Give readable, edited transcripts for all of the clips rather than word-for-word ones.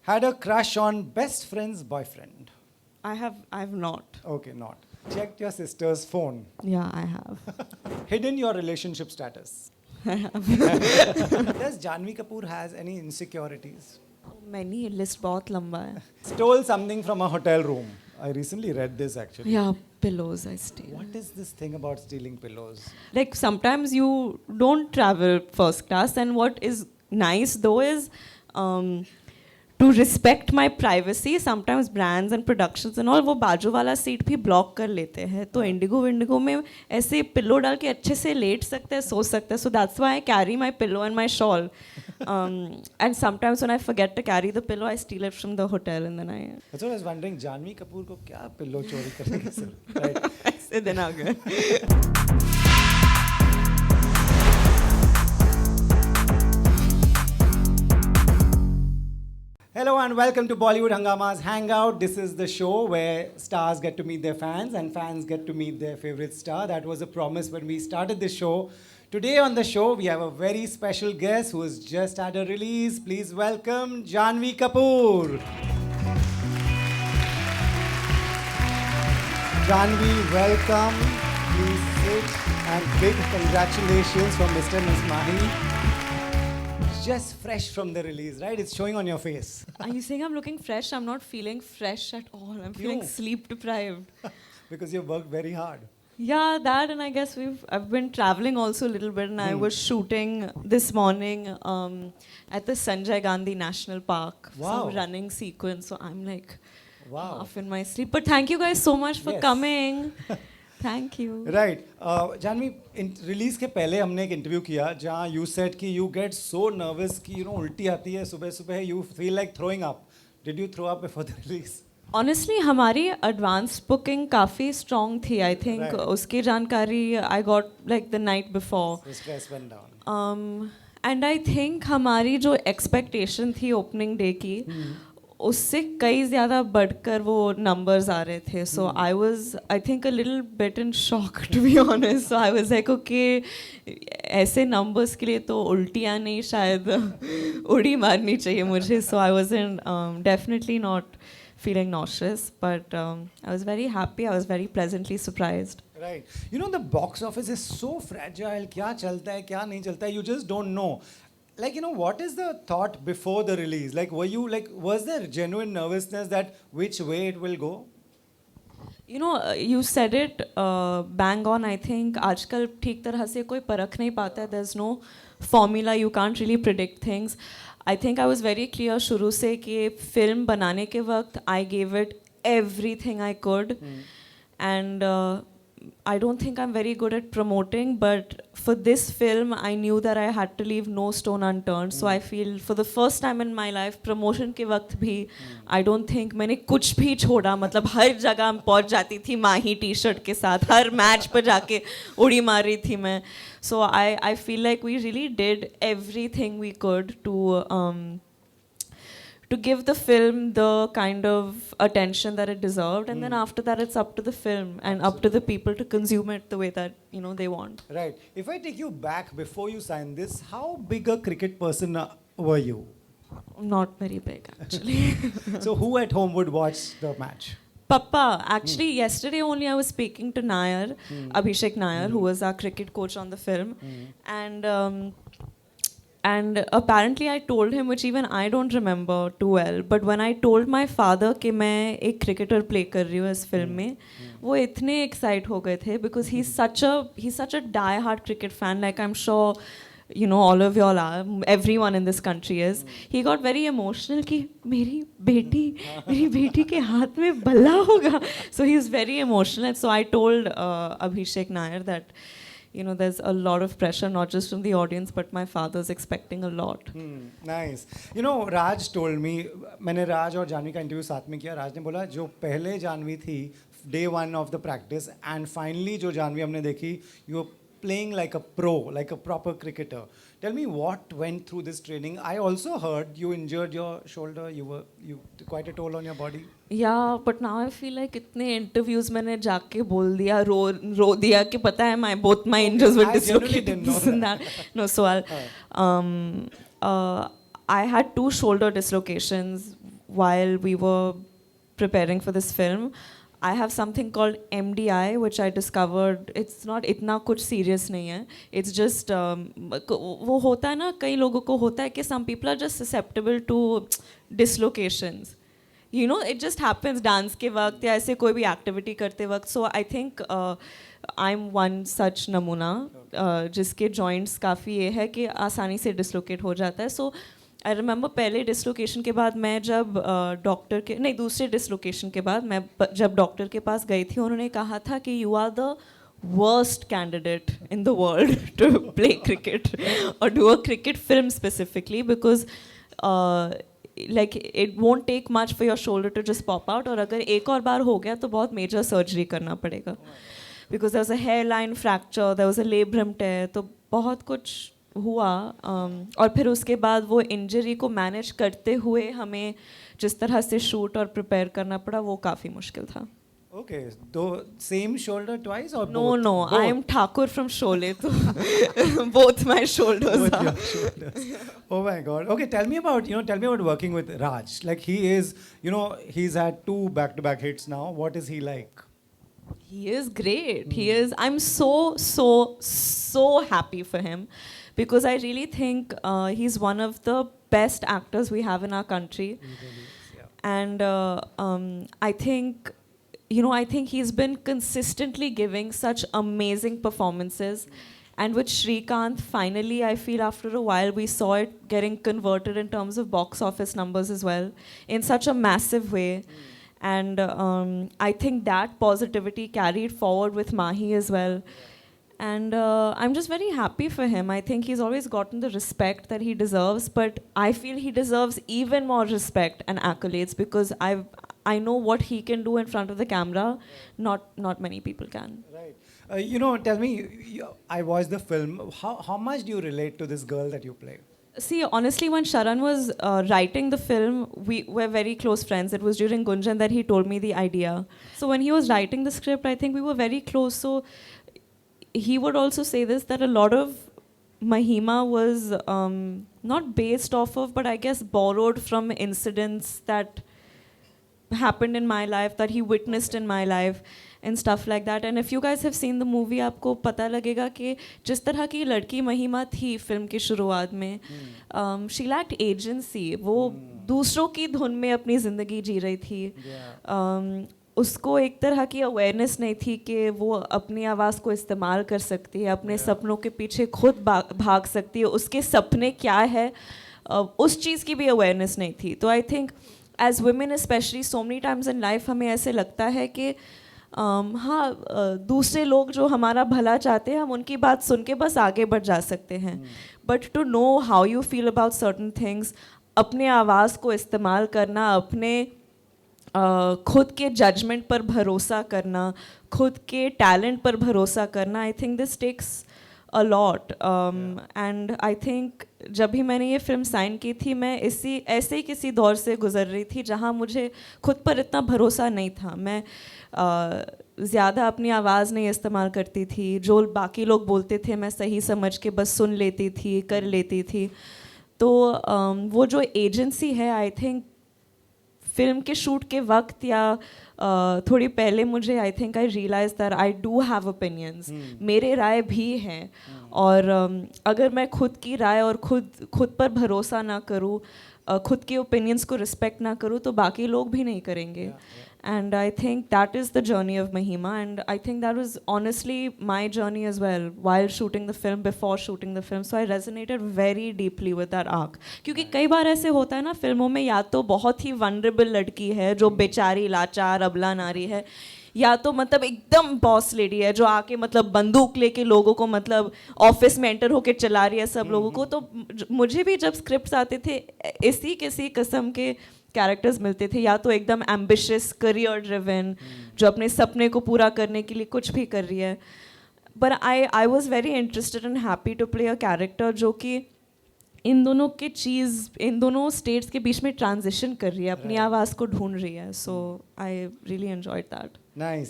Had a crush on best friend's boyfriend. I've not. Okay, not. Checked your sister's phone. Yeah, I have. Hidden your relationship status. I have. Does Janvi Kapoor has any insecurities? Many list बहुत लंबा है. Stole something from a hotel room. I recently read this actually. Yeah, pillows I steal. What is this thing about stealing pillows? Like sometimes you don't travel first class, and what is nice though is to respect my privacy. Sometimes brands and productions and all वो बाजू वाला seat भी block कर लेते हैं, तो Indigo में ऐसे पिलो डाल के अच्छे से लेट सकते हैं, सो सकते हैं. So that's why I carry my pillow and my shawl. And sometimes when I forget to carry the pillow, I steal it from the hotel and then I. That's what I was wondering. Janvi Kapoor को क्या pillow चोरी करेंगे sir? Right. ऐसे दिन आ गए. Hello and welcome to Bollywood Hangama's Hangout. This is the show where stars get to meet their fans and fans get to meet their favorite star. That was a promise when we started this show. Today on the show, we have a very special guest who has just had a release. Please welcome Janvi Kapoor. Janvi, welcome. Please sit. And big congratulations from Mr. and Ms. Mahi. Just fresh from the release, right? It's showing on your face. Are you saying I'm looking fresh? I'm not feeling fresh at all. I'm feeling No. sleep deprived. Because you've worked very hard. Yeah, that, and I guess I've been traveling also a little bit, and I was shooting this morning at the Sanjay Gandhi National Park. Wow. Some running sequence, so I'm like Wow. half in my sleep. But thank you guys so much for Yes. coming. Thank you. Right. Janvi, release के पहले हमने एक interview किया जहाँ you said कि you get so nervous कि you know उल्टी आती है सुबह सुबह, you feel like throwing up. Did you throw up before the release? Honestly, हमारी एडवांस बुकिंग काफ़ी स्ट्रॉन्ग थी. I think Right. उसकी जानकारी I got like the night before. Stress went down. And I think हमारी जो expectation थी opening day की, उससे कई ज़्यादा बढ़कर वो नंबर्स आ रहे थे. So I think a little bit in shock to be honest. So I was like okay, ऐसे नंबर्स के लिए तो उल्टियाँ नहीं, शायद उड़ी मारनी चाहिए मुझे. So I was in definitely not feeling nauseous, but I was very happy. I was very pleasantly surprised. Right. You know, the box office is so fragile. क्या चलता है, क्या नहीं चलता है, you just don't know. Like, you know, what is the thought before the release? Like, was there genuine nervousness that which way it will go? You know, you said it bang on. I think आजकल ठीक तरह से कोई परख नहीं पाता है. There's no formula. You can't really predict things. I think I was very clear शुरू से कि फिल्म बनाने के वक्त I gave it everything I could. And I don't think I'm very good at promoting, but for this film, I knew that I had to leave no stone unturned. So I feel for the first time in my life, promotion के वक्त भी I don't think मैंने कुछ भी छोड़ा. मतलब हर जगह मैं पहुंच जाती थी माही टी शर्ट के साथ, हर मैच पर जाके उड़ी मार रही थी मैं. So I feel like we really did everything we could to give the film the kind of attention that it deserved, and then after that it's up to the film and up to the people to consume it the way that they want. Right. If I take you back before you signed this, how big a cricket person were you? Not very big actually. So who at home would watch the match? Papa, actually yesterday only I was speaking to Nair, Abhishek Nair, who was our cricket coach on the film, and apparently I told him, which even I don't remember too well, but when I told my father कि मैं एक cricketer play कर रही हूँ इस film में, वो इतने excite हो गए थे because he's such a die-hard cricket fan. Like I'm sure all of y'all are, everyone in this country is. He got very emotional कि मेरी बेटी के हाथ में बल्ला होगा. So he was very emotional, and so I told Abhishek Nair that there's a lot of pressure, not just from the audience, but my father's expecting a lot. Nice. You know, Raj told me, मैंने राज और जानवी का interview साथ में किया. राज ने बोला जो पहले जानवी थी, day one of the practice, and finally जो जानवी हमने देखी, you were playing like a pro, like a proper cricketer. Tell me what went through this training. I also heard you injured your shoulder. You took quite a toll on your body. Yeah, but now I feel like इतने interviews मैंने जाके बोल दिया, रो दिया कि पता है both my injuries were dislocated. No, so I had 2 shoulder dislocations. while we were preparing for this film. I have something called MDI, which I discovered. It's not इतना कुछ serious नहीं है. It's just वो होता है ना, कई लोगों को होता है कि some people are just susceptible to dislocations. You know, it just happens dance के वक्त या ऐसे कोई भी activity करते वक्त. So I think I'm one such नमूना जिसके joints काफ़ी ये है कि आसानी से dislocate हो जाता है. So आई रिमेंबर पहले डिसलोकेशन के बाद मैं जब डॉक्टर के नहीं दूसरे डिसलोकेशन के बाद मैं जब डॉक्टर के पास गई थी, उन्होंने कहा था कि you are the worst candidate in the world to play cricket और do a cricket film specifically because like it won't take much for your shoulder to just pop out, और अगर एक और बार हो गया तो बहुत मेजर सर्जरी करना पड़ेगा because there was a hairline fracture, there was a labrum tear, तो बहुत कुछ हुआ. और फिर उसके बाद वो इंजरी को मैनेज करते हुए हमें जिस तरह से शूट और प्रिपेयर करना पड़ा वो काफ़ी मुश्किल था. Okay, so same shoulder twice or No, both? no, I am Thakur from Sholay, so both my shoulders Both are. your shoulders. Oh my God. Okay, tell me about working with Raj. Like he is, he's had 2 back-to-back hits now. What is he like? He is great. He is. I'm so happy for him because I really think he's one of the best actors we have in our country. He really is, yeah. And I think, I think he's been consistently giving such amazing performances. And with Shrikant, finally, I feel after a while we saw it getting converted in terms of box office numbers as well, in such a massive way. And I think that positivity carried forward with Mahi as well. And I'm just very happy for him. I think he's always gotten the respect that he deserves, but I feel he deserves even more respect and accolades because I know what he can do in front of the camera. Not many people can. Right. Tell me, I watched the film. How much do you relate to this girl that you play? See, honestly, when Sharan was writing the film, we were very close friends. It was during Gunjan that he told me the idea. So when he was writing the script, I think we were very close. So he would also say this, that a lot of Mahima was not based off of, but I guess borrowed from incidents that happened in my life, that he witnessed in my life and stuff like that. And if you guys have seen the movie, आपको पता लगेगा कि जिस तरह की लड़की महिमा थी फिल्म की शुरुआत में, she lacked agency. वो दूसरों की धुन में अपनी ज़िंदगी जी रही थी. उसको एक तरह की अवेयरनेस नहीं थी कि वो अपनी आवाज़ को इस्तेमाल कर सकती है, अपने सपनों के पीछे खुद भाग सकती है, उसके सपने क्या है उस चीज़ की भी अवेयरनेस नहीं थी. तो I think as women specially so many times in life हमें ऐसे लगता है कि दूसरे लोग जो हमारा भला चाहते हैं हम उनकी बात सुन के बस आगे बढ़ जा सकते हैं, but to know how you feel about certain things, अपने आवाज़ को इस्तेमाल करना, अपने खुद के जजमेंट पर भरोसा करना, खुद के टैलेंट पर भरोसा करना, I think this takes a lot. And I think जब भी मैंने ये फिल्म साइन की थी मैं ऐसे ही किसी दौर से गुजर रही थी जहाँ मुझे खुद पर इतना भरोसा नहीं था. मैं ज़्यादा अपनी आवाज़ नहीं इस्तेमाल करती थी, जो बाकी लोग बोलते थे मैं सही समझ के बस सुन लेती थी, कर लेती थी. तो वो जो एजेंसी है, आई थिंक फिल्म के शूट के वक्त या थोड़ी पहले मुझे I think I realise that I do have opinions, मेरे राय भी हैं. और अगर मैं खुद की राय और खुद पर भरोसा ना करूँ, खुद के ओपिनियंस को रिस्पेक्ट ना करूँ, तो बाकी लोग भी नहीं करेंगे. And I think that is the journey of Mahima, and I think that was honestly my journey as well while shooting the film, before shooting the film. So I resonated very deeply with that arc. क्योंकि कई बार ऐसे होता है ना फिल्मों में, या तो बहुत ही vulnerable लड़की है जो बेचारी लाचार अबला नारी है, या तो मतलब एकदम बॉस लेडी है जो आके मतलब बंदूक लेके लोगों को मतलब ऑफिस में एंटर होके चला रही है सब लोगों को. तो मुझे भी जब स्क्रिप्ट्स आते थे इसी किसी किस्म के कैरेक्टर्स मिलते थे, या तो एकदम एम्बिशियस करियर ड्रिवन जो अपने सपने को पूरा करने के लिए कुछ भी कर रही है. But I was very interested and happy to play a character जो कि इन दोनों स्टेट्स के बीच में ट्रांजिशन कर रही है, अपनी आवाज़ को ढूंढ रही है. So I really enjoyed that. Nice.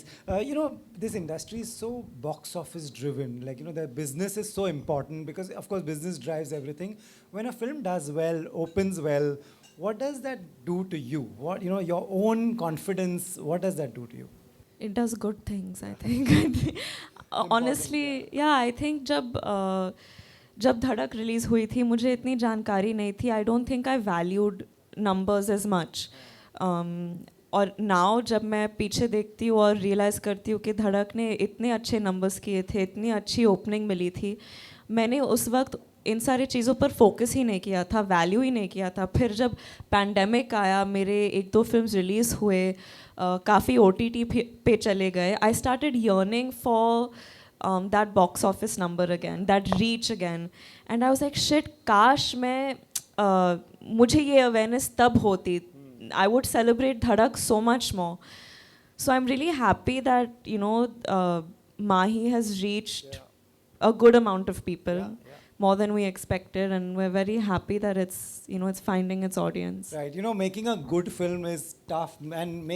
This industry is so box office driven. Like, the business is so important because, of course, business drives everything. When a film does well, opens well, What does that do to you? What, you know, your own confidence, what does that do to you? It does good things, I think. Honestly, yeah, I think जब धड़क release हुई थी मुझे इतनी जानकारी नहीं थी. I don't think I valued numbers as much. और नाउ जब मैं पीछे देखती हूँ और रियलाइज़ करती हूँ कि धड़क ने इतने अच्छे नंबर्स किए थे, इतनी अच्छी ओपनिंग मिली थी, मैंने उस वक्त इन सारी चीज़ों पर फोकस ही नहीं किया था, वैल्यू ही नहीं किया था. फिर जब पैंडेमिक आया, मेरे 1-2 फिल्म्स रिलीज़ हुए, काफ़ी OTT पे चले गए, I started yearning for that box office number again, that reach again. And I was like shit, काश मैं मुझे ये अवेयरनेस तब होती. I would celebrate Dhadak so much more. So I'm really happy that, you know, Mahi has reached a good amount of people, more than we expected, and we're very happy that it's, you know, it's finding its audience. Right, you know, making a good film is tough, and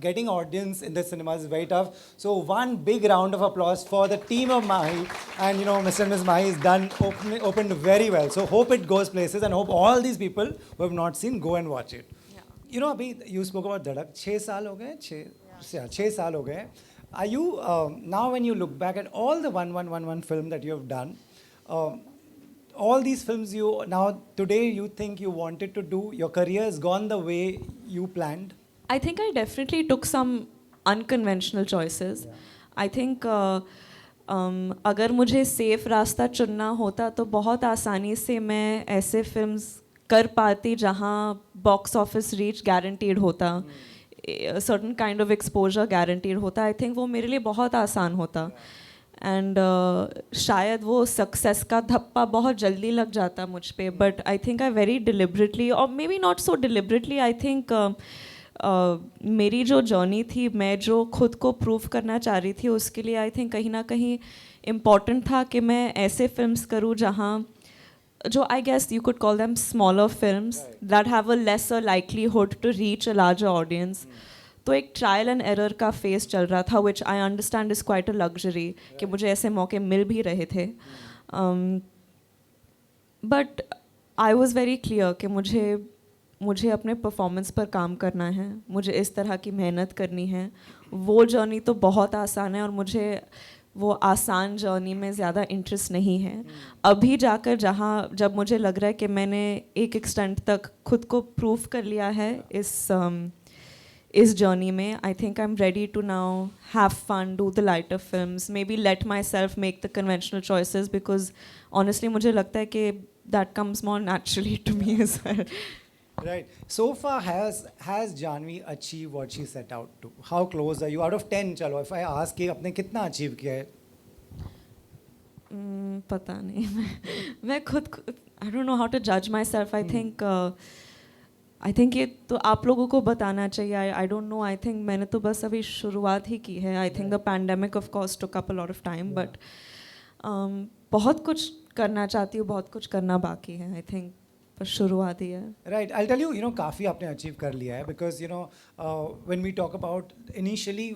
getting audience in the cinemas is very tough. So one big round of applause for the team of Mahi, and you know, Mr. and Ms. Mahi is opened very well. So hope it goes places, and hope all these people who have not seen go and watch it. You know, अभी you spoke about धड़क, 6 साल हो गए, 6 साल हो गए. Are you now, when you look back at all the 1111 film that you have done, all these films you now today you think you wanted to do, your career has gone the way you planned? I think I definitely took some unconventional choices. I think अगर मुझे safe रास्ता चुनना होता तो बहुत आसानी से मैं ऐसे फिल्म्स कर पाती जहाँ बॉक्स ऑफिस रीच गारंटीड होता, certain kind of exposure guaranteed होता. आई थिंक वो मेरे लिए बहुत आसान होता. एंड शायद वो सक्सेस का धप्पा बहुत जल्दी लग जाता मुझ पे. But I think I very deliberately, और maybe not so deliberately, I think मेरी जो जर्नी थी, मैं जो खुद को प्रूव करना चाह रही थी, उसके लिए आई थिंक कहीं ना कहीं इम्पॉर्टेंट था कि मैं ऐसे फिल्म्स करूँ जहाँ जो I guess you could call them smaller films that have a lesser likelihood to reach a larger audience. तो एक ट्रायल एंड एरर का फेस चल रहा था, which I understand is quite a luxury, कि मुझे ऐसे मौके मिल भी रहे थे. But I was very clear कि मुझे अपने परफॉर्मेंस पर काम करना है, मुझे इस तरह की मेहनत करनी है. वो जर्नी तो बहुत आसान है और मुझे वो आसान जर्नी में ज़्यादा इंटरेस्ट नहीं है. अभी जाकर जब मुझे लग रहा है कि मैंने एक एक्सटेंट तक खुद को प्रूव कर लिया है इस जर्नी में, I think I am ready to now have fun, do the lighter films, maybe let myself make the conventional choices, because honestly मुझे लगता है कि that comes more naturally to me as well. Right. So far, has Janvi achieved what she set out to? How close are you? Out of 10, चलो, if I ask कि आपने कितना achieve किया है? पता नहीं. मैं खुद I don't know how to judge myself. I think ये तो आप लोगों को बताना चाहिए. I don't know. I think मैंने तो बस अभी शुरुआत ही की है. I think the pandemic of course took up a lot of time, but बहुत कुछ करना चाहती हूँ, बहुत कुछ करना बाकी है. I think पर शुरुआत ही है. Right. I'll tell you, you know, काफ़ी आपने achieve कर लिया है, because you know, when we talk about initially,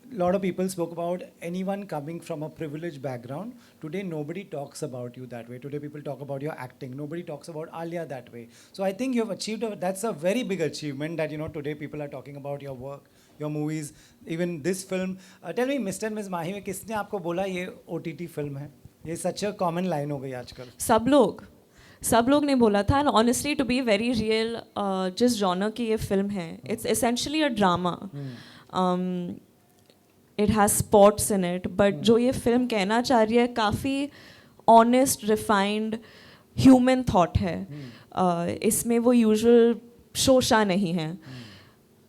a lot of people spoke about anyone coming from a privileged background. Today, nobody talks about you that way. Today, people talk about your acting. Nobody talks about Alia that way. So I think you have achieved. That's a very big achievement that, you know, today people are talking about your work, your movies, even this film. Tell me, Mr. and Ms. Mahi, में किसने आपको बोला ये OTT film है? ये such a common line हो गई आजकल. सब लोग ने बोला था. And honestly to be very real, जिस जॉनर की ये फिल्म है, it's essentially a drama. It has spots in it, but जो ये फिल्म कहना चाह रही है काफ़ी ऑनेस्ट, रिफाइंड, ह्यूमन थॉट है. इसमें वो यूजुअल शोशा नहीं है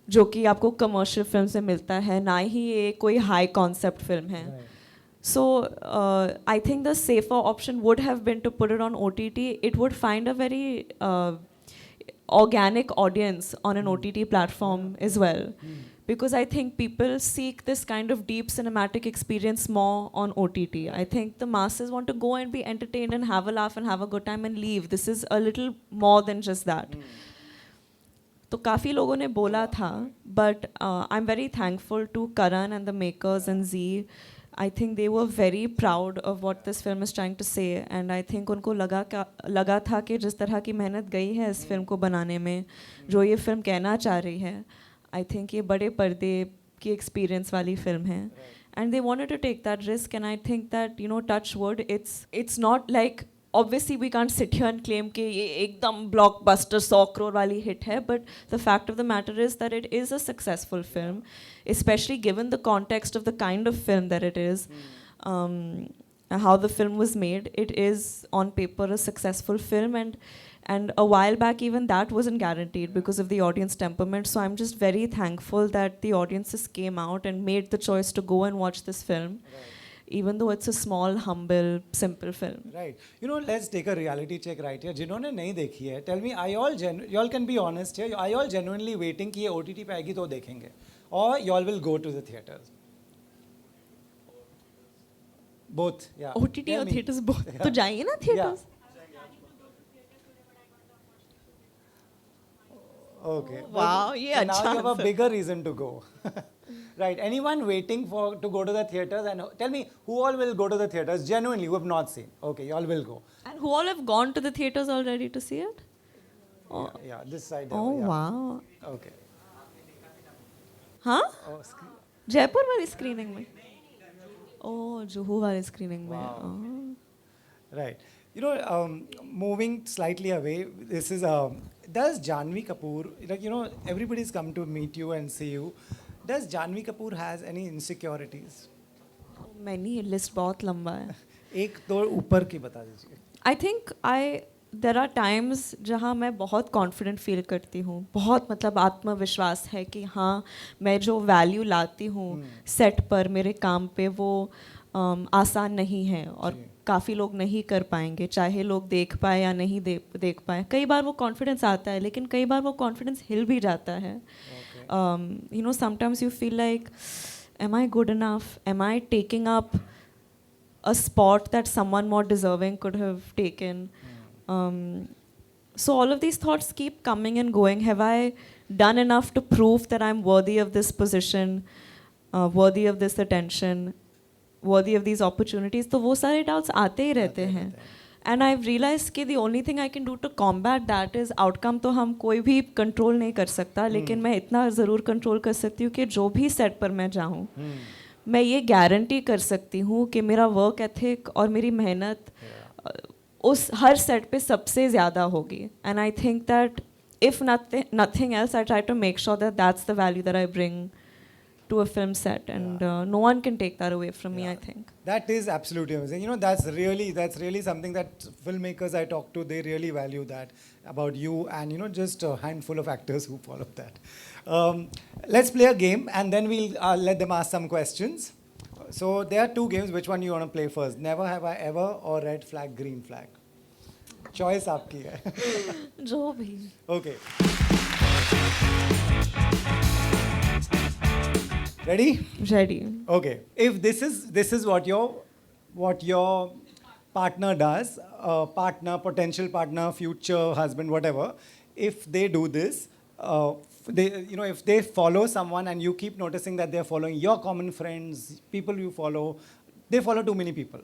जो कि आपको कमर्शियल फिल्म से मिलता है, ना ही ये कोई हाई कॉन्सेप्ट फिल्म है. So I think the safer option would have been to put it on OTT. It would find a very organic audience on an OTT platform as well. Because I think people seek this kind of deep cinematic experience more on OTT. I think the masses want to go and be entertained and have a laugh and have a good time and leave. This is a little more than just that. तो काफ़ी लोगों ने बोला था, but I'm very thankful to Karan and the makers and Zee. I think they were very proud of what this film is trying to say, and I think उनको लगा था कि जिस तरह की मेहनत गई है इस फिल्म को बनाने में, जो ये फिल्म कहना चाह रही है, I think ये बड़े पर्दे की एक्सपीरियंस वाली फिल्म है, and they wanted to take that risk, and I think that, you know, touch wood, it's not like, obviously we can't sit here and claim कि ये एकदम blockbuster 100 crore वाली hit है, but the fact of the matter is that it is a successful film, especially given the context of the kind of film that it is, how the film was made. It is on paper a successful film, and a while back even that wasn't guaranteed because of the audience temperament. So I'm just very thankful that the audiences came out and made the choice to go and watch this film. Right. Even though it's a small, humble, simple film. Right. You know, let's take a reality check right here. जिन्होंने नहीं देखी है, tell me, y'all can be honest here. Are y'all genuinely waiting कि ये OTT पे आएगी तो देखेंगे, or y'all will go to the theaters? Both. Yeah. OTT Tell और me. theaters both. Yeah. तो जाइए ना theaters. Yeah. Okay. Wow, ये so अच्छा now you have a answer. bigger reason to go. Right. Anyone waiting to go to the theaters? And tell me, who all will go to the theaters genuinely, who have not seen? Okay, y'all will go. And who all have gone to the theaters already to see it? Oh, Yeah, this side. oh yeah. wow. Okay. हाँ? Oh, Jaipur वाली screening में? ओह जुहू वाली screening में. Wow. Oh. Right. You know, moving slightly away, this is, does Janhvi Kapoor, like, you know, everybody's come to meet you and see you. Does Janhvi Kapoor has any insecurities? Many, list बहुत लंबा है. एक दो ऊपर की बता दीजिए. I think there are times जहाँ मैं बहुत confident feel करती हूँ, बहुत मतलब आत्मविश्वास है कि हाँ मैं जो value लाती हूँ set पर मेरे काम पे वो आसान नहीं है और काफ़ी लोग नहीं कर पाएंगे, चाहे लोग देख पाए या नहीं देख पाए. कई बार वो confidence आता है, लेकिन कई बार वो confidence हिल भी जाता है. You know, sometimes you feel like, am I good enough? Am I taking up a spot that someone more deserving could have taken? So all of these thoughts keep coming and going. Have I done enough to prove that I'm worthy of this position, worthy of this attention, worthy of these opportunities? तो वो सारे doubts आते ही रहते हैं. And I've realized कि the only thing I can do to combat that is outcome तो हम कोई भी control नहीं कर सकता, लेकिन मैं इतना ज़रूर control कर सकती हूँ कि जो भी set पर मैं जाऊँ, मैं ये guarantee कर सकती हूँ कि मेरा work ethic और मेरी मेहनत उस हर set पे सबसे ज़्यादा होगी. And I think that if nothing else, I try to make sure that that's the value that I bring to a film set, and no one can take that away from me, I think. That is absolutely amazing. You know, that's really something that filmmakers I talk to, they really value that about you, and you know, just a handful of actors who follow that. Let's play a game, and then we'll let them ask some questions. So there are two games. Which one you want to play first? Never Have I Ever or Red Flag, Green Flag? Choice आपकी है. जो भी. Okay. Ready? Ready. Okay. If this is what your partner does, potential partner, future husband, whatever, if they do this, if they follow someone and you keep noticing that they're following your common friends, people you follow, they follow too many people.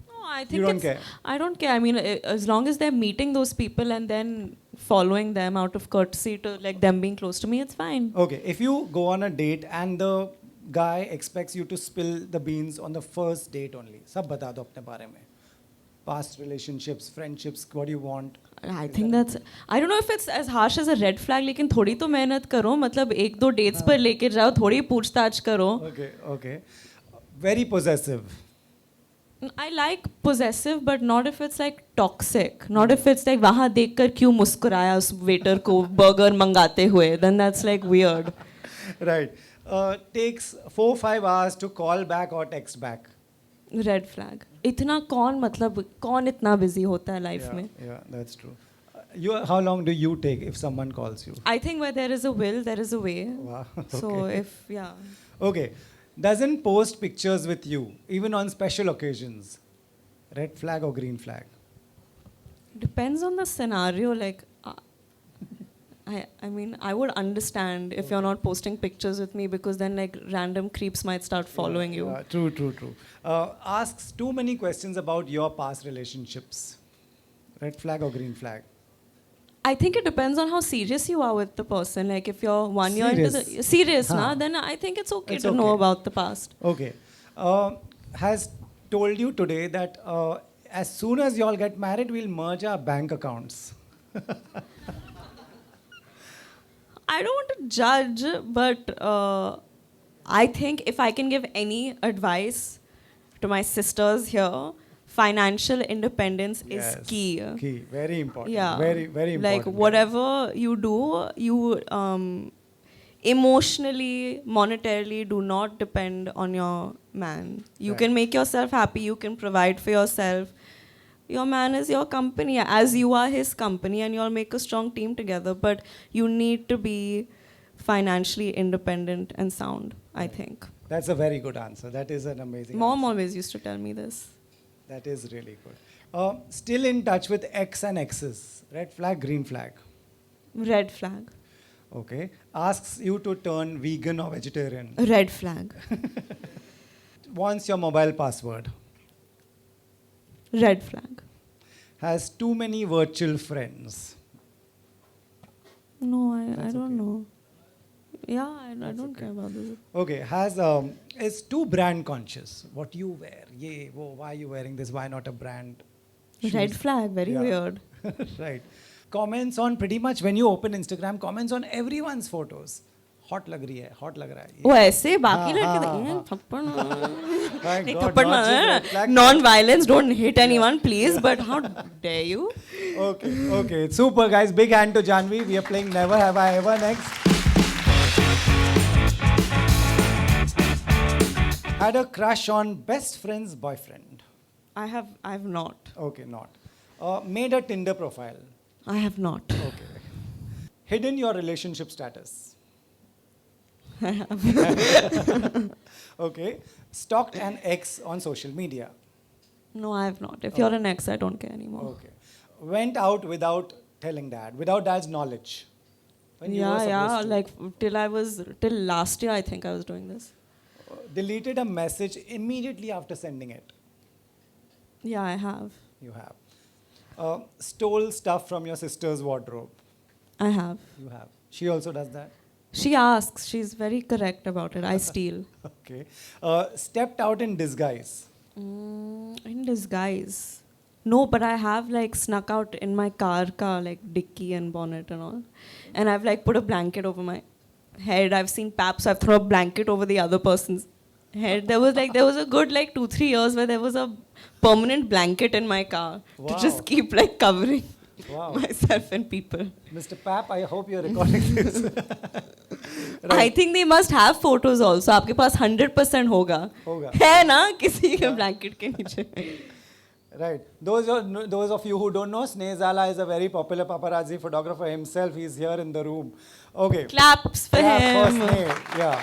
No, I think You don't care? I don't care. I mean, as long as they're meeting those people and then following them out of courtesy to like them being close to me, it's fine. Okay. If you go on a date and the guy expects you to spill the beans on the first date only, सब बता दो अपने बारे में. Past relationships, friendships, what do you want? I think that's, I don't know if it's as harsh as a red flag, लेकिन थोड़ी तो मेहनत करो, मतलब एक दो dates पर लेके जाओ, थोड़ी पूछताछ करो. Okay. Very possessive. I like possessive, but not if it's like toxic. Not if it's like वहाँ देखकर क्यों मुस्कुराया उस waiter को burger मंगाते हुए. Then that's like weird. Right. Takes 4-5 hours to call back or text back. Red flag. इतना कौन मतलब कौन इतना busy होता है life में? Yeah, that's true. How long do you take if someone calls you? I think where there is a will, there is a way. Wow. So Okay. yeah. Okay. Doesn't post pictures with you, even on special occasions. Red flag or green flag? Depends on the scenario. Like, I mean, I would understand if you're not posting pictures with me because then like random creeps might start following you. Yeah, true, true, true. Asks too many questions about your past relationships. Red flag or green flag? I think it depends on how serious you are with the person. Like if you're 1 year into the Serious? serious, Huh. na, then I think it's okay It's to know okay. about the past. Okay. Has told you today that as soon as you all get married, we'll merge our bank accounts. I don't want to judge, but I think if I can give any advice to my sisters here, financial independence is key. Key. Very important. Yeah. Very, very important. Like whatever you do, you emotionally, monetarily do not depend on your man. You Right. can make yourself happy, you can provide for yourself. Your man is your company, as you are his company, and you'll make a strong team together. But you need to be financially independent and sound, I think. That's a very good answer. That is an amazing Mom answer. always used to tell me this. That is really good. Still in touch with ex and exes. Red flag, green flag. Red flag. Okay. Asks you to turn vegan or vegetarian. Red flag. Wants your mobile password. Red flag. Has too many virtual friends. No, I That's don't okay. know. Yeah, I That's don't okay. care about this. Okay. Is too brand conscious. What you wear? Yeah. Whoa, why are you wearing this? Why not a brand? Red shoes? flag, very Yeah. weird. Right. Comments on pretty much when you open Instagram, comments on everyone's photos. Hot lag rahi hai, hot lag raha hai. वो ऐसे बाकी हाँ, लड़के हाँ, देखेंगे, हाँ, थप्पड़ My नहीं, God, थप्पड़ not just red मारना flag. non-violence, don't hit anyone, please. But how dare you? Okay, okay. Super, guys. Big hand to Janvi. We are playing Never Have I Ever next. Had a crush on best friend's boyfriend. I have not. Okay, not. Made a Tinder profile. I have not. Okay. Hidden your relationship status. I have. Okay. Stalked an ex on social media. No, I have not. If you're an ex, I don't care anymore. Okay. Went out without telling dad, without dad's knowledge. When you were Yeah, supposed to. like till last year, I think I was doing this. Deleted a message immediately after sending it. Yeah, I have. You have. Stole stuff from your sister's wardrobe. I have. You have. She also does that. She asks. She's very correct about it. I steal. Okay. Stepped out in disguise. In disguise. No, but I have like snuck out in my car like dicky and bonnet and all. And I've like put a blanket over my head. I've seen paps, I've thrown a blanket over the other person's head. There was a good like 2-3 years where there was a permanent blanket in my car to Wow. just keep like covering Wow. myself and people. Mr. Pap, I hope you're recording this. I think they must have photos also. आपके पास 100% होगा. होगा. है ना किसी के blanket के नीचे. Right. Those of you who don't know, Sneh Zala is a very popular paparazzi photographer himself. He's here in the room. Okay. Claps for Clap for him. Sneh. Yeah.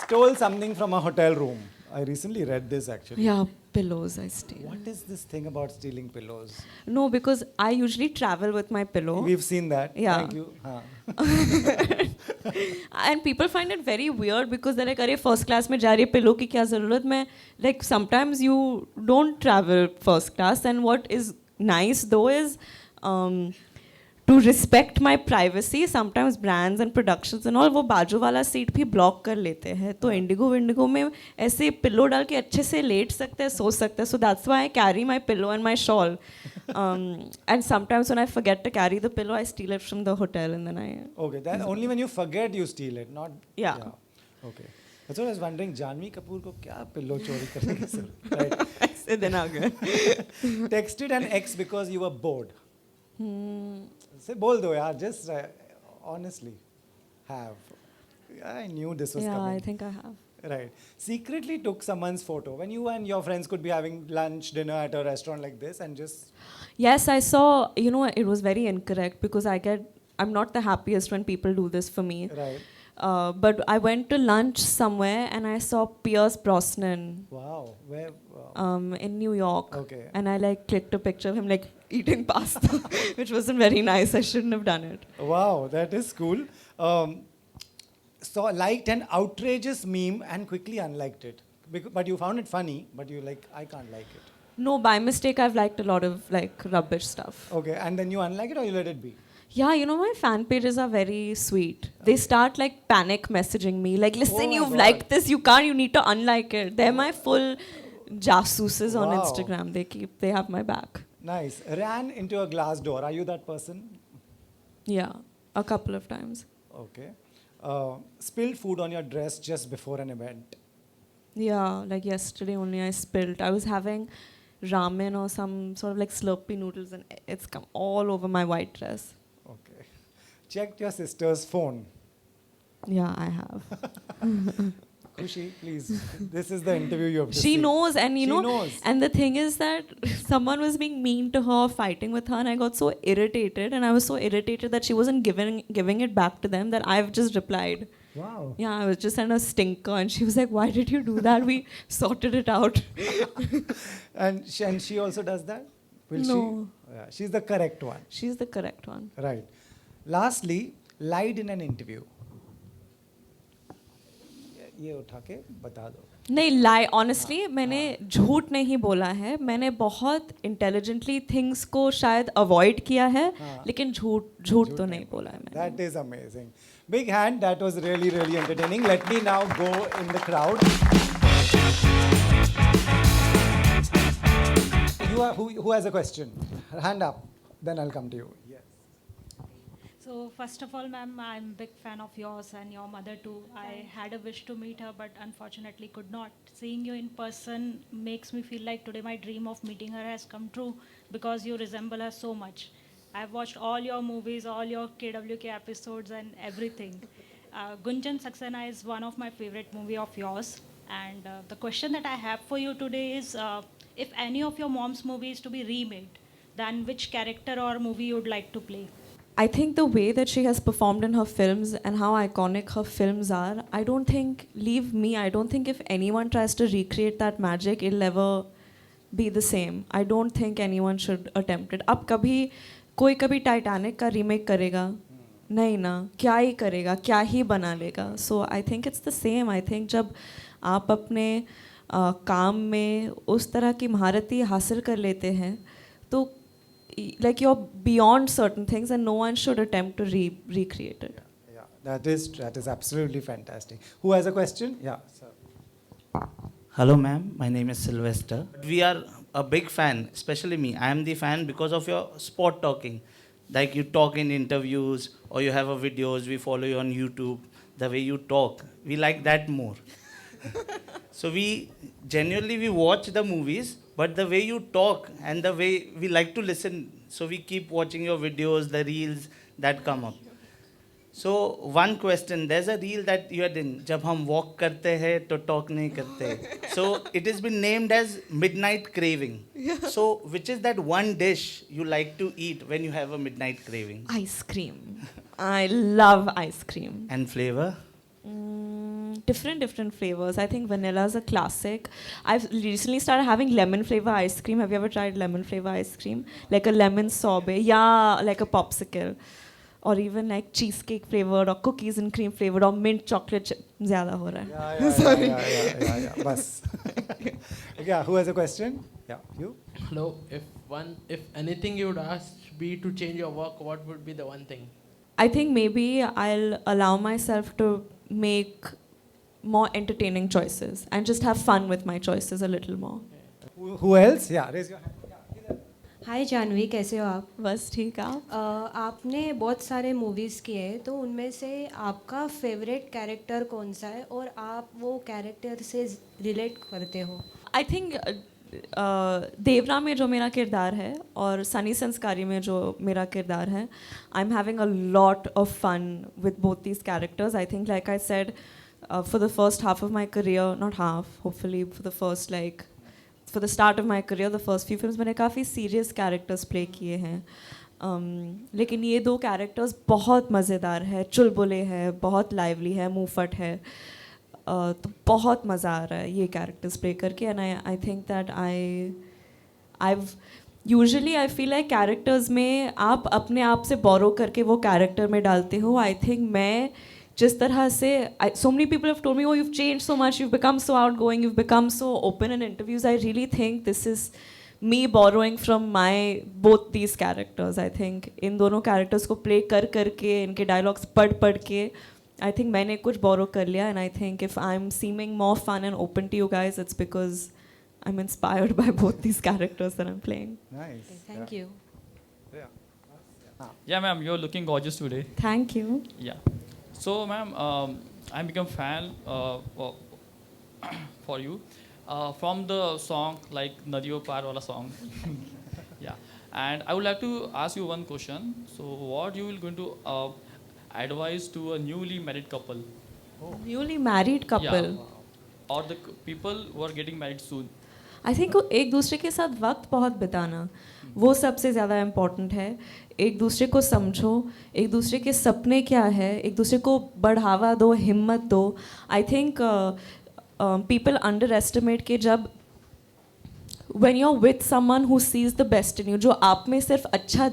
Stole something from a hotel room. I recently read this actually. Yeah, pillows I steal. What is this thing about stealing pillows? No, because I usually travel with my pillow. We've seen that. Yeah. Thank you. हाँ. And people find it very weird because they're like, अरे first class में जा रही है pillow की क्या ज़रूरत में? Like sometimes you don't travel first class, and what is nice though is to respect my privacy. Sometimes brands and productions and all वो बाजू वाला सीट भी ब्लॉक कर लेते हैं. तो इंडिगो में ऐसे पिल्लो डाल के अच्छे से लेट सकते हैं, सो सकते हैं. So that's why I carry my pillow and my shawl. And sometimes when I forget to carry the pillow, I steal it from the hotel and then I. Okay. That only when you forget you steal it, not. Yeah. Okay. That's what I was wondering. Janvi Kapoor को क्या pillow चोरी करने की जरूरत? Right. ऐसे दिन आ गए. Texted an ex because you were bored. Say बोल दो यार. Just honestly, have. I knew this was Yeah, coming. I think I have. Right. Secretly took someone's photo when you and your friends could be having lunch, dinner at a restaurant like this and just. Yes, I saw, it was very incorrect because I'm not the happiest when people do this for me. Right. But I went to lunch somewhere and I saw Pierce Brosnan Wow. Where? in New York. Okay. And I like clicked a picture of him like eating pasta, which wasn't very nice. I shouldn't have done it. Wow, that is cool. So liked an outrageous meme and quickly unliked it. But you found it funny, but you like, I can't like it. No, by mistake, I've liked a lot of like rubbish stuff. Okay, and then you unlike it or you let it be? Yeah, you know, my fan pages are very sweet. They start like panic messaging me, like, listen, my you've God. liked this, you can't, you need to unlike it. They're my full jasuses on Wow. Instagram. They have my back. Nice. Ran into a glass door. Are you that person? Yeah, a couple of times. Okay. Spilled food on your dress just before an event. Yeah, like yesterday only I spilled. I was having ramen or some sort of like Slurpee noodles and it's come all over my white dress. Okay. Checked your sister's phone. Yeah, I have. Kushi, please. This is the interview you have to She see. knows, and you She know, knows. and the thing is that someone was being mean to her, fighting with her, and I got so irritated, and I was so irritated that she wasn't giving it back to them that I've just replied. Wow. Yeah, I was just sent a stinker, and she was like, "Why did you do that? We sorted it out." And she also does that? Will No. she? Yeah, she's the correct one. She's the correct one. Right. Lastly, lied in an interview. ये उठा के बता दो. नहीं लाई honestly मैंने झूठ नहीं बोला है मैंने बहुत इंटेलिजेंटली थिंग्स को शायद अवॉइड किया है लेकिन झूठ तो नहीं बोला है मैंने That is amazing. Big hand. That was really, really entertaining. Let me now go in the crowd. Who has a question? Hand up. Then I'll come to you. Yes. So first of all, ma'am, I'm a big fan of yours and your mother too. I had a wish to meet her, but unfortunately could not. Seeing you in person makes me feel like today my dream of meeting her has come true because you resemble her so much. I've watched all your movies, all your KWK episodes and everything. Gunjan Saxena is one of my favorite movie of yours. And the question that I have for you today is, if any of your mom's movie is to be remade, then which character or movie you would like to play? I think the way that she has performed in her films and how iconic her films are, I don't think, I don't think if anyone tries to recreate that magic, it'll ever be the same. I don't think anyone should attempt it. अब कोई कभी Titanic का remake करेगा नहीं ना क्या ही करेगा क्या ही बना लेगा so I think it's the same I think जब आप अपने काम में उस तरह की महारती हासिल कर लेते हैं तो like you're beyond certain things and no one should attempt to recreate it. Yeah, that is absolutely fantastic. Who has a question? Yeah, sir. Hello, ma'am. My name is Sylvester. We are a big fan, especially me. I am the fan because of your sport talking. Like you talk in interviews or you have a videos, we follow you on YouTube. The way you talk, we like that more. So we genuinely watch the movies, but the way you talk and the way we like to listen, so we keep watching your videos, the reels that come up. So one question, there's a reel that you had in, जब हम walk करते हैं तो talk नहीं करते. So it has been named as midnight craving. So which is that one dish you like to eat when you have a midnight craving? Ice cream. I love ice cream. And flavor? Different flavors. I think vanilla is a classic. I've recently started having lemon flavor ice cream. Have you ever tried lemon flavor ice cream? Like a lemon sorbet. Yeah, like a popsicle. Or even like cheesecake flavored or cookies and cream flavored or mint chocolate ज़्यादा हो रहा है. Yeah. Bas. Yeah, who has a question? Yeah, you? Hello. If anything you would ask be to change your work, what would be the one thing? I think maybe I'll allow myself to make more entertaining choices and just have fun with my choices a little more. Who else? Yeah, raise your hand. हाय जानवी कैसे हो आप बस ठीक आप आपने बहुत सारे movies किए हैं तो उनमें से आपका फेवरेट कैरेक्टर कौन सा है और आप वो कैरेक्टर से रिलेट करते हो आई थिंक देवरा में जो मेरा किरदार है और सनी संस्कारी में जो मेरा किरदार है I am having a lot of fun with both these characters I think like I said for the first half of my career not half hopefully for the first for the start of my career, the first few films मैंने काफ़ी serious characters play किए हैं. लेकिन ये दो characters बहुत मज़ेदार है, चुलबुले है, बहुत लाइवली है, मुंहफट है, तो बहुत मज़ा आ रहा है ये कैरेक्टर्स प्ले करके. And I think that usually I feel like characters में आप अपने आप से बोरो करके वो कैरेक्टर में डालते हो. आई थिंक मैं जिस तरह से so many people have told me, oh, you've changed so much, you've become so outgoing, you've become so open in interviews. I really think this is me borrowing from both these characters. I think इन दोनों characters को play करके इनके dialogues पढ़ के I think मैंने कुछ borrow कर लिया. And I think if I'm seeming more fun and open to you guys, it's because I'm inspired by both these characters that I'm playing. Nice. Thank you. Yeah, ma'am, you're looking gorgeous today. Thank you. Yeah. So, ma'am, I become fan for you from the song like Nadiyo Paar wala song. Yeah. And I would like to ask you one question. So, what you will going to advise to a newly married couple? Newly married couple. Yeah. Or the people who are getting married soon. I think एक दूसरे के साथ वक्त बहुत बिताना वो सबसे ज़्यादा इम्पॉर्टेंट है. एक दूसरे को समझो, एक दूसरे के सपने क्या है, एक दूसरे को बढ़ावा दो, हिम्मत दो. I think people underestimate के जब when you are with someone who sees the best in you, जो आप में सिर्फ अच्छा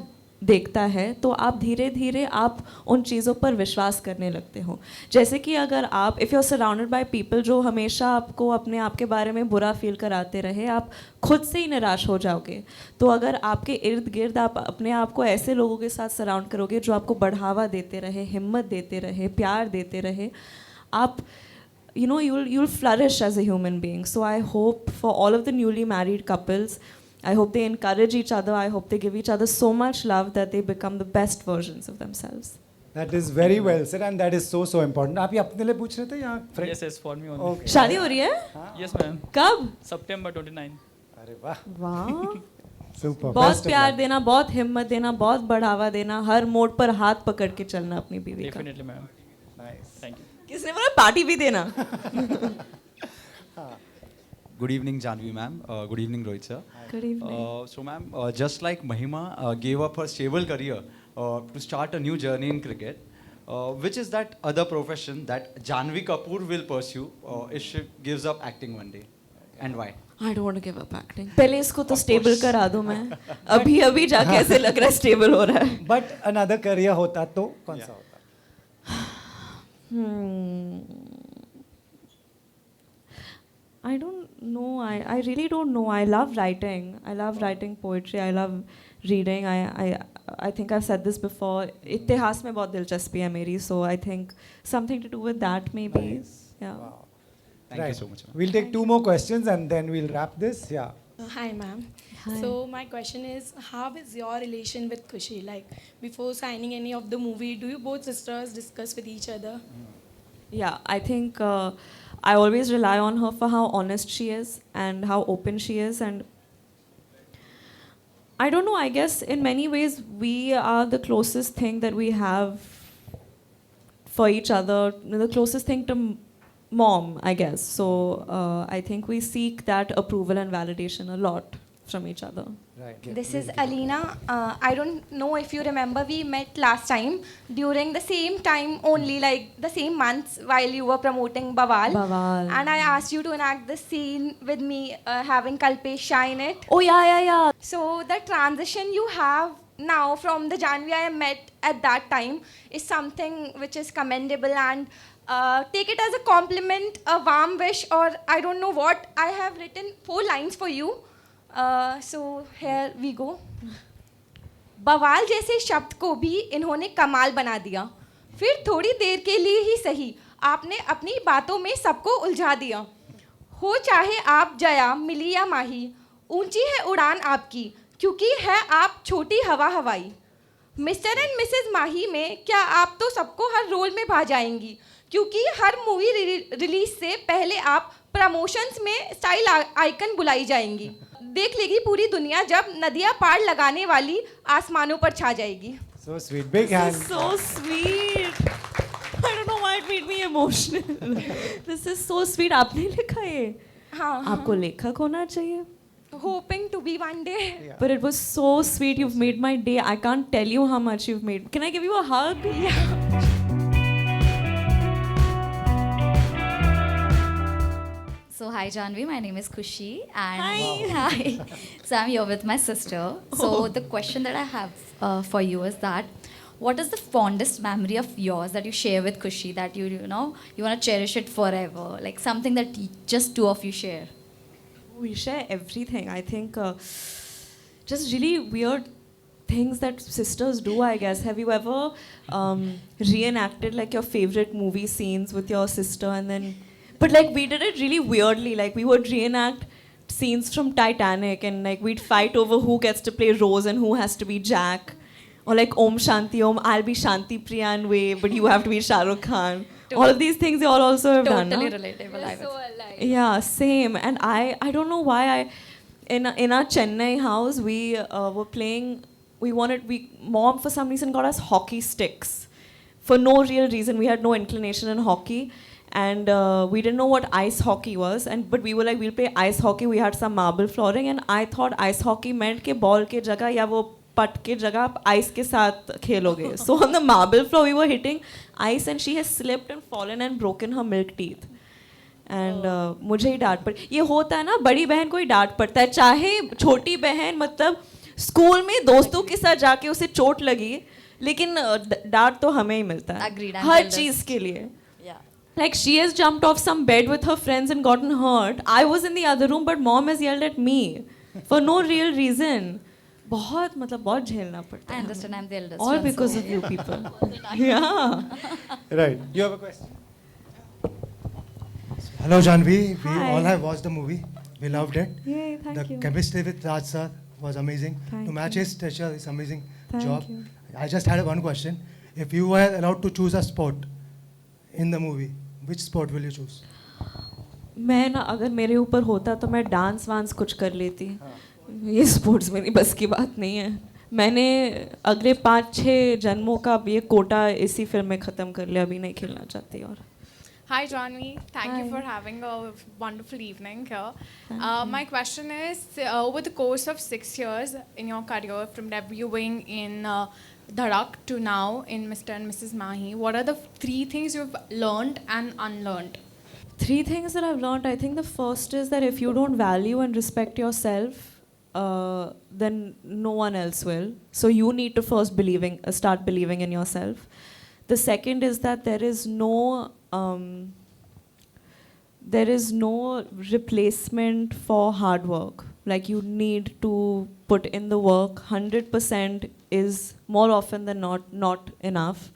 देखता है, तो आप धीरे धीरे आप उन चीज़ों पर विश्वास करने लगते हो. जैसे कि अगर आप if you are surrounded by people जो हमेशा आपको अपने आप के बारे में बुरा फील कराते रहे, आप खुद से ही निराश हो जाओगे. तो अगर आपके इर्द गिर्द आप अपने आप को ऐसे लोगों के साथ सराउंड करोगे जो आपको बढ़ावा देते रहे, हिम्मत देते रहे, प्यार देते रहे, आप you'll flourish as a human being. So I hope for all of the newly married couples, I hope they encourage each other. I hope they give each other so much love that they become the best versions of themselves. That is very well said, and that is so important. आप ये अपने लिए पूछ रहे थे या friend? Yes, for me only. Okay. शादी हो रही है? Yes, ma'am. कब? September 29. अरे वाह. वाह. Super. बहुत Best of प्यार luck. देना, बहुत हिम्मत देना, बहुत बढ़ावा देना, हर मोड़ पर हाथ पकड़ के चलना अपनी बीवी का. Definitely, ma'am. Nice. Thank you. किसने बोला पार्टी भी देना? Good evening, Janvi ma'am. Good evening, Rohit sir. Good evening. So ma'am, just like Mahima gave up her stable career to start a new journey in cricket, which is that other profession that Janvi Kapoor will pursue if she gives up acting one day, and why? I don't want to give up acting. पहले इसको तो stable करा दूं मैं. अभी जाके ऐसे लग रहा है स्टेबल हो रहा है. But another career होता तो कौन सा होता? I don't know. I really don't know. I love writing. I love writing poetry. I love reading. I think I've said this before. इतिहास में बहुत दिलचस्पी है मेरी. So I think something to do with that maybe. Nice. Yeah. Wow. Thank you so much, ma'am. We'll take 2 more questions and then we'll wrap this. Yeah. Hi, ma'am. Hi. So my question is, how is your relation with Kushi? Like, before signing any of the movie, do you both sisters discuss with each other? Yeah, I think I always rely on her for how honest she is and how open she is. And I don't know, I guess in many ways we are the closest thing that we have for each other, the closest thing to mom, I guess. So I think we seek that approval and validation a lot from each other. Right. This is Alina. I don't know if you remember, we met last time during the same time only, like the same months while you were promoting Bawal. Bawal. And I asked you to enact the scene with me having Kalpesh Shah in it. Oh yeah. So the transition you have now from the Janvi I met at that time is something which is commendable, and take it as a compliment, a warm wish, or I don't know what. I have written 4 lines for you. So here we go. बवाल जैसे शब्द को भी इन्होंने कमाल बना दिया. फिर थोड़ी देर के लिए ही सही आपने अपनी बातों में सबको उलझा दिया. हो चाहे आप जया मिली या माही, ऊंची है उड़ान आपकी क्योंकि है आप छोटी हवा हवाई. मिस्टर एंड मिसेस माही में क्या आप तो सबको हर रोल में भा जाएंगी, क्योंकि हर मूवी रिलीज से पहले आप प्रमोशंस में स्टाइल आइकन बुलाई जाएंगी. देख लेगी पूरी दुनिया जब नदियाँ पार लगाने वाली आसमानों पर छा जाएगी. So sweet. Big hand. This is so sweet. I don't know why it made me emotional. This is so sweet. आपने लिखा ये? हाँ. आपको लेखक होना चाहिए. hoping to be one day. Yeah. But it was so sweet. You've made my day. I can't tell you how much you've made. Can I give you a hug? Yeah. So hi Janvi, my name is Khushi and hi. So I'm here with my sister. So the question that I have for you is that what is the fondest memory of yours that you share with Khushi that you know you want to cherish it forever, like something that just two of you share? We share everything. I think just really weird things that sisters do, I guess. Have you ever reenacted like your favorite movie scenes with your sister and then... But like we did it really weirdly. Like we would reenact scenes from Titanic and like we'd fight over who gets to play Rose and who has to be Jack. Or like Om Shanti Om, I'll be Shanti Priyan Way, but you have to be Shah Rukh Khan. All of these things you all also have done. Totally No? relatable. I would So say. alive. Yeah, same. And I don't know why in our Chennai house we were playing. Mom for some reason got us hockey sticks, for no real reason. We had no inclination in hockey, and we didn't know what ice hockey was. But we were like, we'll play ice hockey. We had some marble flooring, and I thought ice hockey meant के ball के जगह या वो पट के जगह आप ice के साथ खेलोगे. So on the marble floor we were hitting ice, and she has slipped and fallen and broken her milk teeth. And मुझे ही डांट पड़ी. ये होता है ना, बड़ी बहन को ही डांट पड़ता है, चाहे छोटी बहन मतलब स्कूल में दोस्तों के साथ जाके उसे चोट लगी, लेकिन डांट तो हमें ही मिलता है. Agreed, I'm her jealous. चीज के लिए. Yeah. Like she has jumped off some bed with her friends and gotten hurt. I was in the other room, but mom has yelled at me for no real reason. बहुत मतलब बहुत झेलना पड़ता I है. understand. I'm the eldest. All one, because so- of you people. Yeah. Right. You have a question? Hello, Janvi. We Hi. all have watched the movie. We loved it. Yay, thank The you. chemistry with Raj sir was amazing. Thank To match you. his stature is amazing Thank job. you. I just had one question. If you were allowed to choose a sport in the movie, which sport will you choose? मैं ना अगर मेरे ऊपर होता तो मैं dance वांस कुछ कर लेती. ये स्पोर्ट्स मेरी बस की बात नहीं है. मैंने अगले 5-6 जन्मों का ये कोटा इसी फिल्म में ख़त्म कर लिया. अभी नहीं खेलना चाहती. और Hi, Janvi. Thank you Hi. for having a wonderful evening here. My question is, over the course of 6 years in your career, from debuting in Dhadak to now in Mr. and Mrs. Mahi, what are the 3 things you've learned and unlearned? 3 things that I've learned. I think the first is that if you don't value and respect yourself, then no one else will. So you need to first start believing in yourself. The second is that there is no replacement for hard work. Like you need to put in the work. 100% is more often than not enough,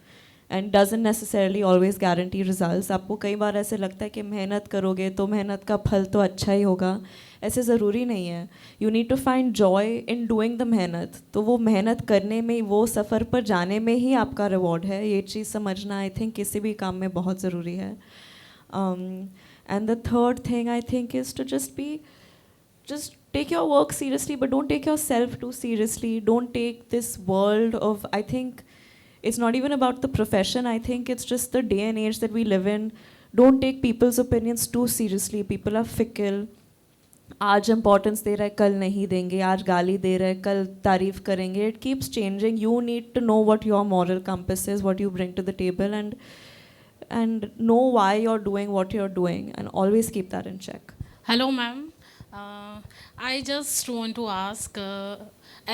and doesn't necessarily always guarantee results. आपको कई बार ऐसे लगता है कि मेहनत करोगे तो मेहनत का फल तो अच्छा ही होगा. ऐसे ज़रूरी नहीं है. You need to find joy in doing the मेहनत. तो वो मेहनत करने में, वो सफ़र पर जाने में ही आपका रिवॉर्ड है. ये चीज़ समझना आई थिंक किसी भी काम में बहुत ज़रूरी है. And the third thing I think is to just take your work seriously, but don't take yourself too seriously. Don't take this world of, I think it's not even about the profession. I think it's just the day and age that we live in. Don't take people's opinions too seriously. People are fickle. आज importance दे रहा है, कल नहीं देंगे. आज गाली दे रहा है, कल तारीफ करेंगे. It keeps changing. You need to know what your moral compass is, what you bring to the table, and know why you're doing what you're doing, and always keep that in check. Hello, ma'am. I just want to ask,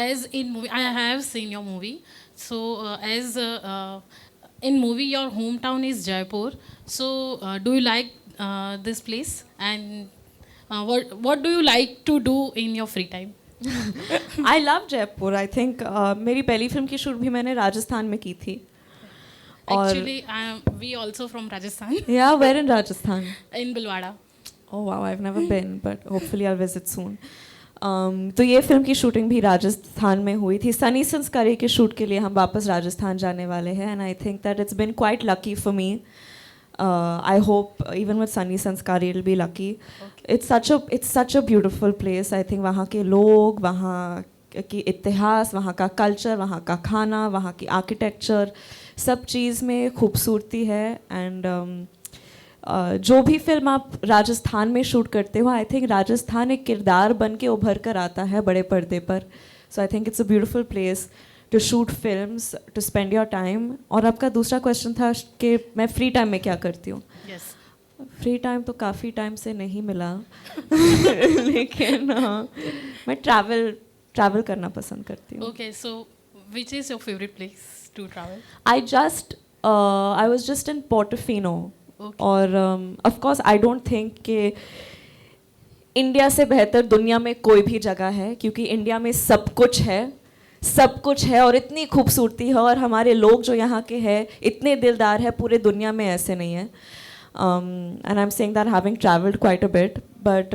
as in movie, I have seen your movie. So, as in movie, your hometown is Jaipur. So, do you like this place? And what do you like to do in your free time? I love Jaipur. I think मेरी पहली film की shoot भी मैंने राजस्थान में की थी. Actually, we also from Rajasthan. Yeah, where in Rajasthan? In Bhilwara. Oh wow, I've never been, but hopefully I'll visit soon. तो ये फिल्म की शूटिंग भी राजस्थान में हुई थी. सनी संस्कारी के शूट के लिए हम वापस राजस्थान जाने वाले हैं, and I think that it's been quite lucky for me. I hope even with Sunny Sanskari it'll be lucky. Okay. It's such a beautiful place. I think वहाँ के लोग, वहाँ की इतिहास, वहाँ का कल्चर, वहाँ का खाना, वहाँ की आर्किटेक्चर, सब चीज़ में खूबसूरती है. जो भी फिल्म आप राजस्थान में शूट करते हो, आई थिंक राजस्थान एक किरदार बन के उभर कर आता है बड़े पर्दे पर. So I think it's a beautiful place to shoot films, to spend your time. और आपका दूसरा क्वेश्चन था कि मैं फ्री टाइम में क्या करती हूँ. Yes. फ्री टाइम तो काफ़ी टाइम से नहीं मिला लेकिन मैं ट्रैवल करना पसंद करती हूँ. Okay, so which is your favorite place to travel? I was just in Portofino. Okay. और of course I don't think कि इंडिया से बेहतर दुनिया में कोई भी जगह है, क्योंकि इंडिया में सब कुछ है और इतनी खूबसूरती है, और हमारे लोग जो यहाँ के हैं इतने दिलदार है, पूरे दुनिया में ऐसे नहीं है. And I'm saying that having traveled quite a bit, but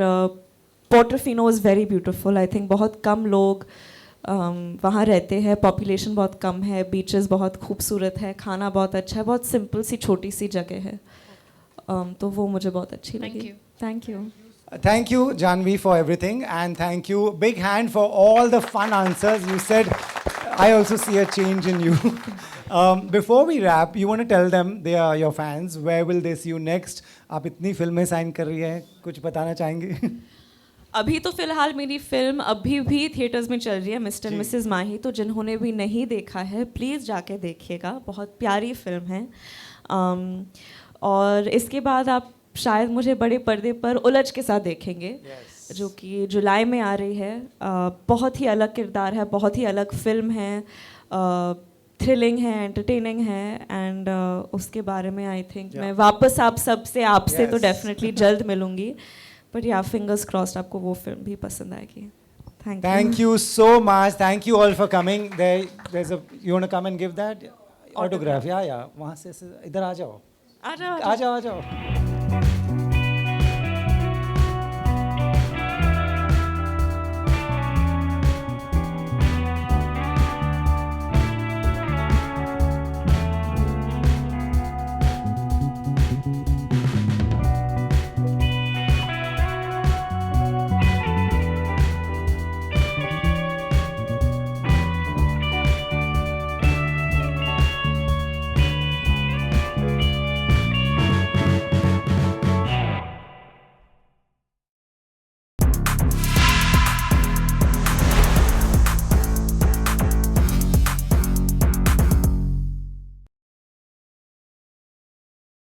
Portofino is very beautiful. I think बहुत कम लोग वहाँ रहते हैं, पॉपुलेशन बहुत कम है, बीचेस बहुत खूबसूरत है, खाना बहुत अच्छा है, बहुत सिंपल सी छोटी सी जगह है. तो वो मुझे बहुत अच्छी लगी. Thank you. Thank you, Janvi, for everything, and thank you. Big hand for all the fun answers. You said, I also see a change in you. Before we wrap, you want to tell them, they are your fans, where will they see you next? आप इतनी फिल्में sign कर रही हैं, कुछ बताना चाहेंगे? अभी तो फिलहाल मेरी फिल्म अभी भी थिएटर्स में चल रही है, मिस्टर एंड मिसेस माही. तो जिन्होंने भी नहीं देखा है प्लीज़ जाके देखिएगा, बहुत प्यारी फिल्म है. और इसके बाद आप शायद मुझे बड़े पर्दे पर उलझ के साथ देखेंगे, जो कि जुलाई में आ रही है. बहुत ही अलग किरदार है, बहुत ही अलग फिल्म है, थ्रिलिंग है, एंटरटेनिंग है, एंड उसके बारे में आई थिंक मैं वापस आपसे तो डेफिनेटली जल्द मिलूंगी. बट या फिंगर्स क्रॉस्ड आपको वो फिल्म भी पसंद आएगी. Thank you so much. Thank you all for coming. There's a, you want to come and give that autograph? Yeah. वहाँ से इधर आ जाओ. आ जाओ.